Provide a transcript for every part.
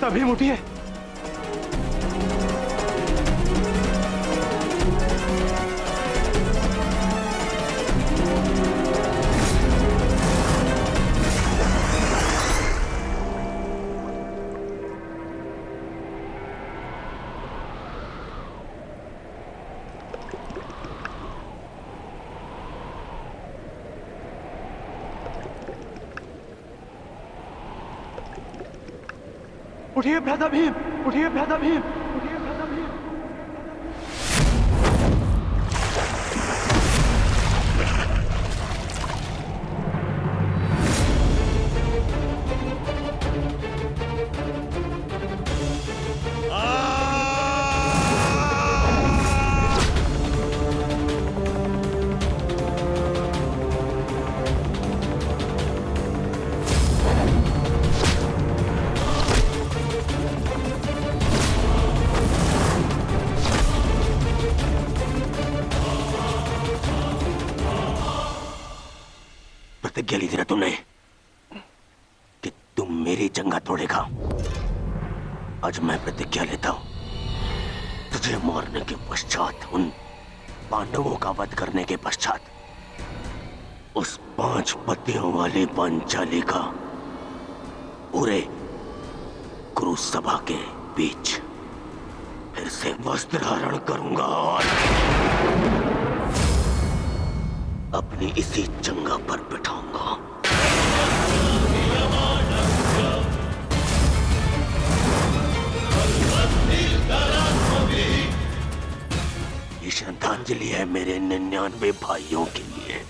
भ्राता भीम उठिए। उठिए भ्राता भीम, उठिए भ्राता भीम, उठिए भ्राता भीम। प्रतिज्ञा ली थी ना तुमने कि तुम मेरी जंगा तोड़ेगा। आज मैं प्रतिज्ञा लेता हूं, तुझे मारने के पश्चात, उन पांडवों का वध करने के पश्चात, उस 5 पतियों वाली पांचाली का पूरे कुरु सभा के बीच फिर से वस्त्रहरण करूंगा और अपनी इसी जंगा पर बिठाऊंगा। ये श्रद्धांजलि है मेरे 99 भाइयों के लिए।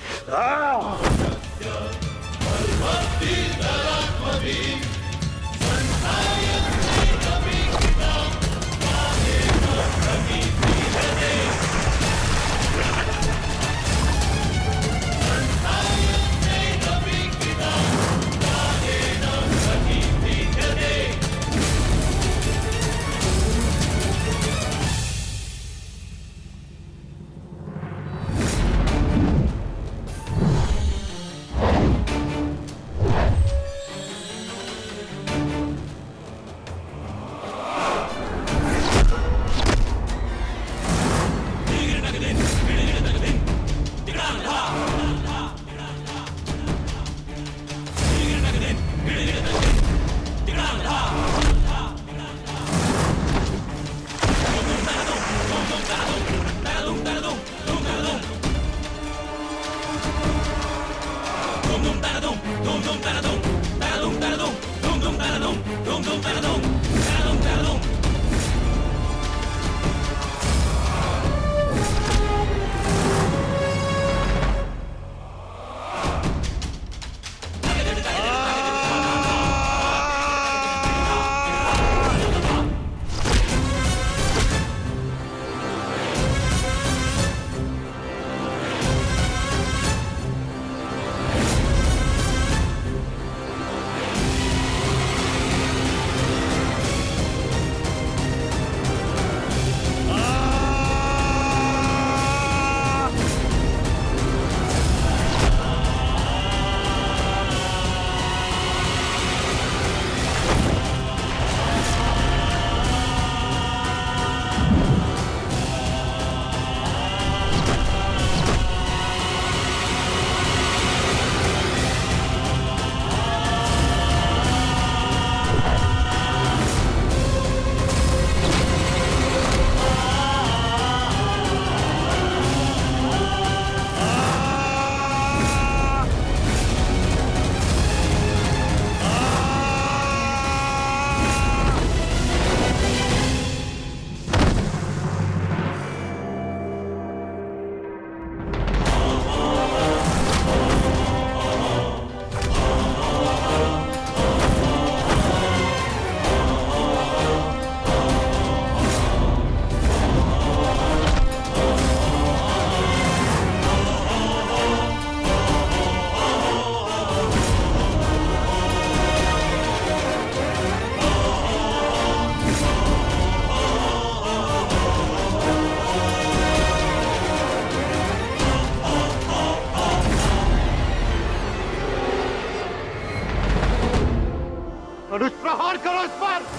प्रहार करो इस पर।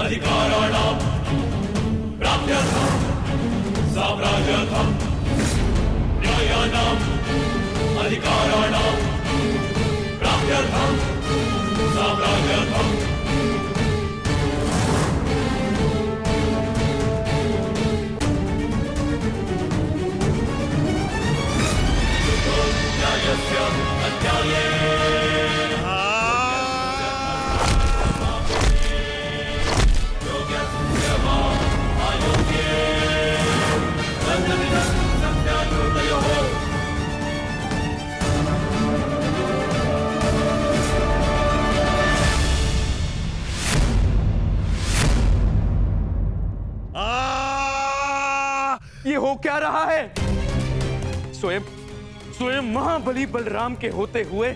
अधिकाराणां प्राप्त्यर्थं साम्राज्यर्थं न्यायानाम् अधिकाराणां प्राप्त्यर्थं साम्राज्यर्थं न्यायस्य अन्याये ये हो क्या रहा है? स्वयं स्वयं महाबली बलराम के होते हुए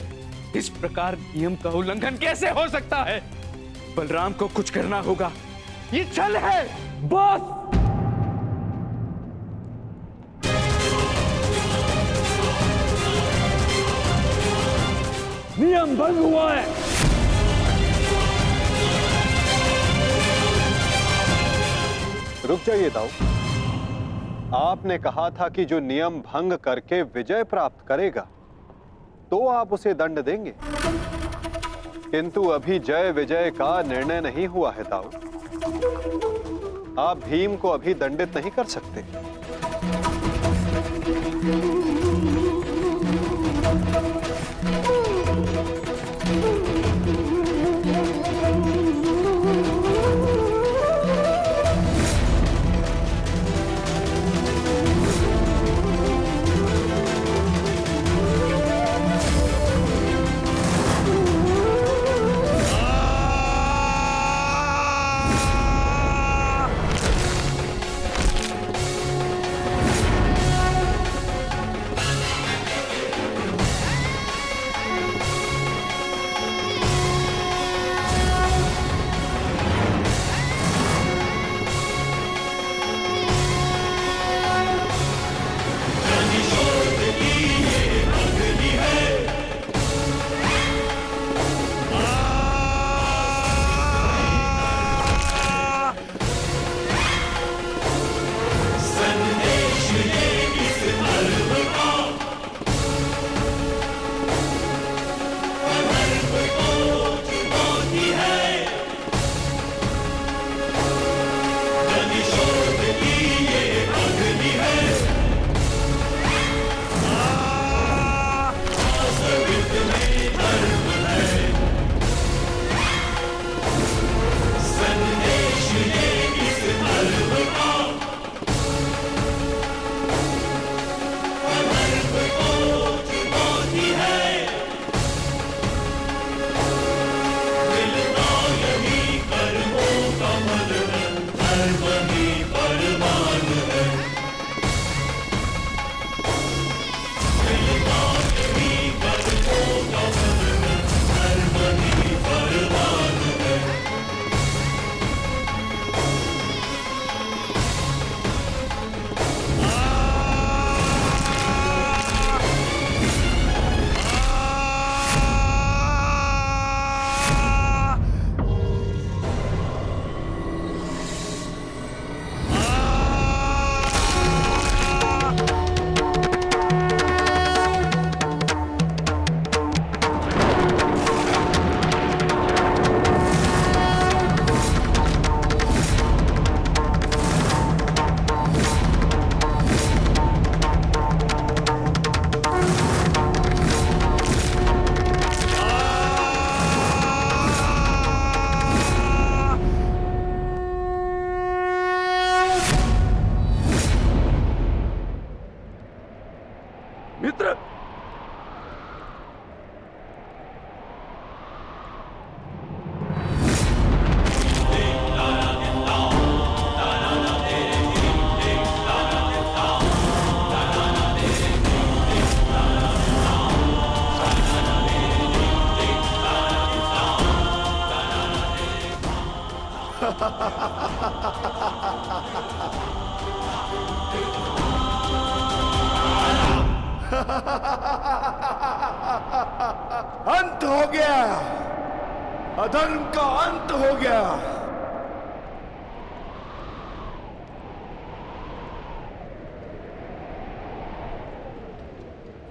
इस प्रकार नियम का उल्लंघन कैसे हो सकता है? बलराम को कुछ करना होगा। ये छल है बॉस। नियम भंग हुआ है। रुक जाइए दाऊ। आपने कहा था कि जो नियम भंग करके विजय प्राप्त करेगा तो आप उसे दंड देंगे, किंतु अभी जय विजय का निर्णय नहीं हुआ है दाऊ। आप भीम को अभी दंडित नहीं कर सकते। मित्र, अंत हो गया, अधर्म का अंत हो गया।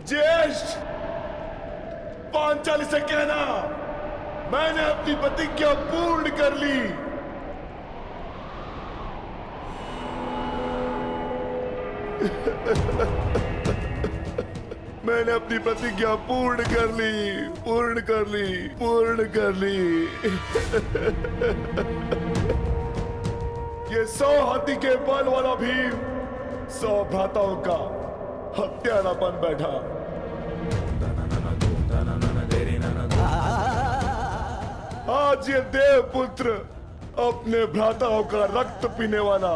ज्येष्ठ, पांचाली से कहना मैंने अपनी प्रतिज्ञा पूर्ण कर ली। मैंने अपनी प्रतिज्ञा पूर्ण कर ली, पूर्ण कर ली, पूर्ण कर ली। ये 100 हाथी के बल वाला भीम 100 भ्राताओं का हत्यारा बन बैठा। आज ये देवपुत्र अपने भ्राताओं का रक्त पीने वाला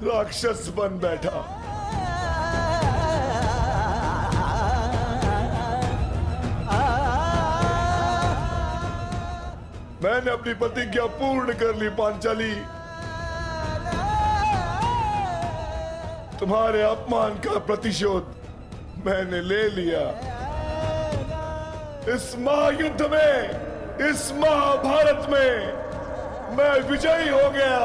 राक्षस बन बैठा। मैंने अपनी प्रतिज्ञा पूर्ण कर ली पांचाली। तुम्हारे अपमान का प्रतिशोध मैंने ले लिया। इस महायुद्ध में, इस महाभारत में मैं विजयी हो गया।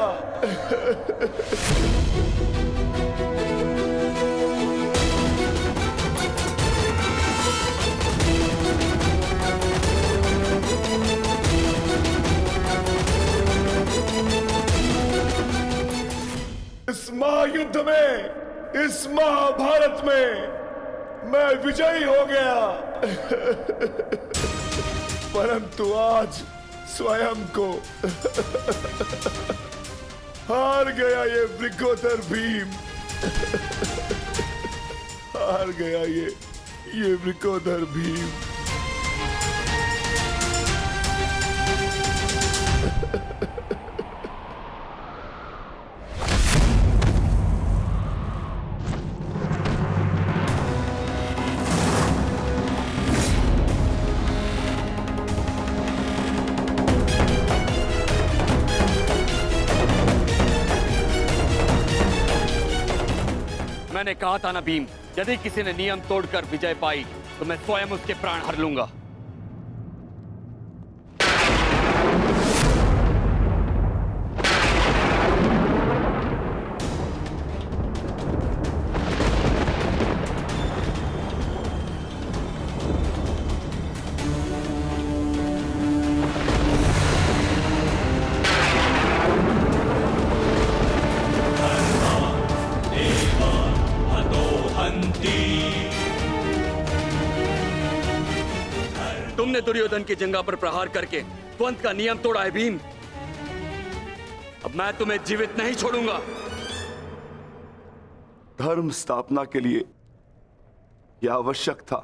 इस महायुद्ध में, इस महाभारत में मैं विजयी हो गया। परंतु आज स्वयं को हार गया ये वृकोदर भीम। हार गया ये वृकोदर भीम। मैंने कहा था ना भीम, यदि किसी ने नियम तोड़कर विजय पाई तो मैं स्वयं उसके प्राण हर लूंगा। तुमने दुर्योधन की जंगा पर प्रहार करके द्वंद का नियम तोड़ा है भीम। अब मैं तुम्हें जीवित नहीं छोड़ूंगा। धर्म स्थापना के लिए यह आवश्यक था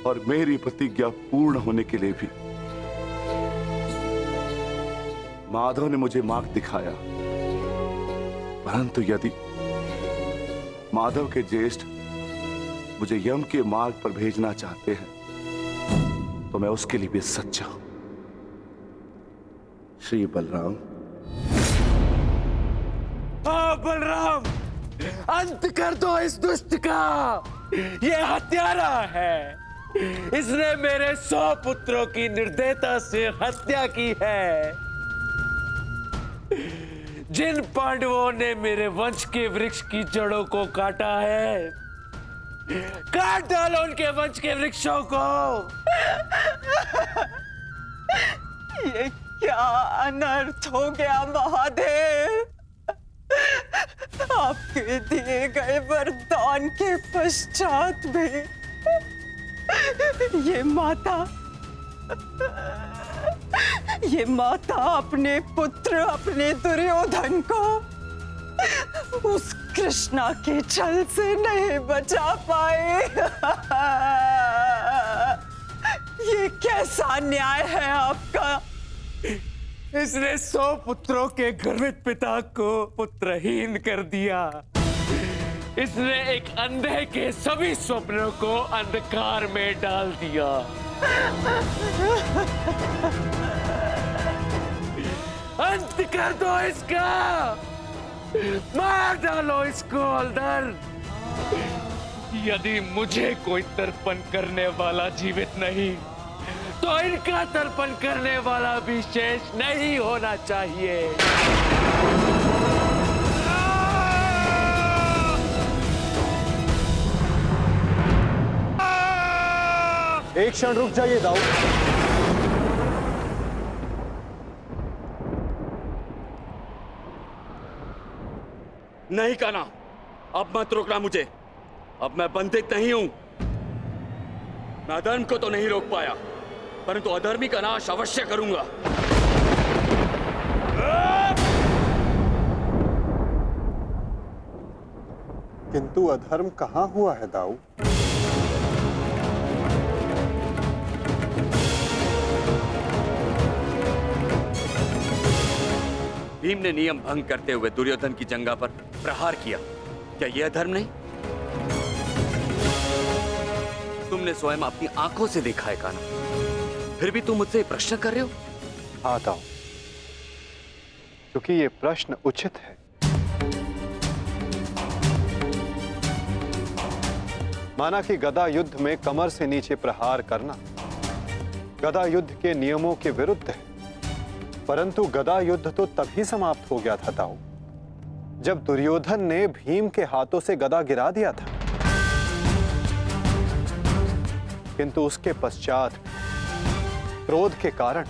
और मेरी प्रतिज्ञा पूर्ण होने के लिए भी। माधव ने मुझे मार्ग दिखाया, परंतु यदि माधव के ज्येष्ठ मुझे यम के मार्ग पर भेजना चाहते हैं तो मैं उसके लिए भी सच्चा हूं। श्री बलराम। हाँ बलराम, अंत कर दो इस दुष्ट का। ये हत्यारा है। इसने मेरे 100 पुत्रों की निर्दयता से हत्या की है। जिन पांडवों ने मेरे वंश के वृक्ष की जड़ों को काटा है, काट डालो उनके वंश के वृक्षों को। ये क्या अनर्थ हो गया महादेव। आपके दिए गए वरदान के पश्चात भी ये माता अपने पुत्र, अपने दुर्योधन को उस कृष्णा के छल से नहीं बचा पाए। ये कैसा न्याय है आपका? इसने 100 पुत्रों के गर्वित पिता को पुत्रहीन कर दिया। इसने एक अंधे के सभी स्वप्नों को अंधकार में डाल दिया। अंत कर दो इसका, मार डालो इसको हवलदार। यदि मुझे कोई तर्पण करने वाला जीवित नहीं, तो इनका तर्पण करने वाला भी शेष नहीं होना चाहिए। एक क्षण रुक जाइए दाऊ। नहीं कान्हा, अब मत रोकना मुझे। अब मैं बंदित नहीं हूं। मैं अधर्म को तो नहीं रोक पाया, परंतु अधर्मी का नाश अवश्य करूंगा। किंतु अधर्म कहां हुआ है दाऊ? भीम ने नियम भंग करते हुए दुर्योधन की जंघा पर प्रहार किया। क्या यह अधर्म नहीं? तुमने स्वयं अपनी आंखों से देखा है कान्हा, फिर भी तुम मुझसे प्रश्न कर रहे हो? हाँ दाऊ, क्योंकि ये प्रश्न उचित है। माना कि गदा युद्ध में कमर से नीचे प्रहार करना गदा युद्ध के नियमों के विरुद्ध है, परंतु गदा युद्ध तो तभी समाप्त हो गया था दाऊ, जब दुर्योधन ने भीम के हाथों से गदा गिरा दिया था। किंतु उसके पश्चात क्रोध के कारण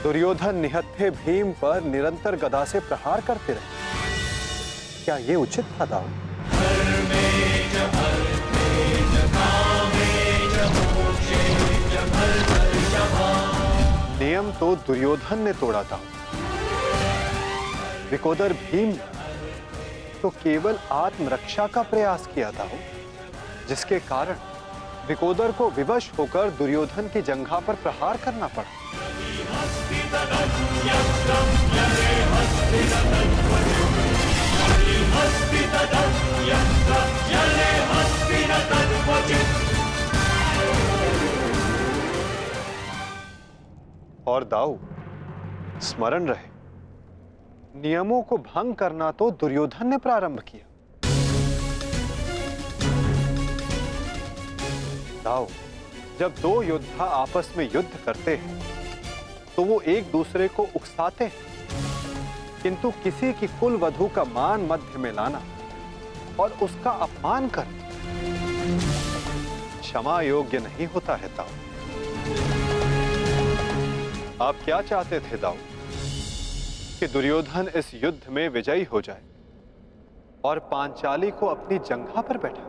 दुर्योधन निहत्थे भीम पर निरंतर गदा से प्रहार करते रहे। क्या यह उचित था दाऊ? नियम तो दुर्योधन ने तोड़ा था, विकोदर भीम तो केवल आत्मरक्षा का प्रयास किया था, जिसके कारण विकोदर को विवश होकर दुर्योधन की जंघा पर प्रहार करना पड़ा। और दाऊ, स्मरण रहे, नियमों को भंग करना तो दुर्योधन ने प्रारंभ किया। दाऊ, जब दो योद्धा आपस में युद्ध करते हैं तो वो एक दूसरे को उकसाते हैं, किंतु किसी की कुल वधू का मान मध्य में लाना और उसका अपमान करना क्षमा योग्य नहीं होता है दाऊ। आप क्या चाहते थे दाऊ? कि दुर्योधन इस युद्ध में विजयी हो जाए और पांचाली को अपनी जंघा पर बैठा?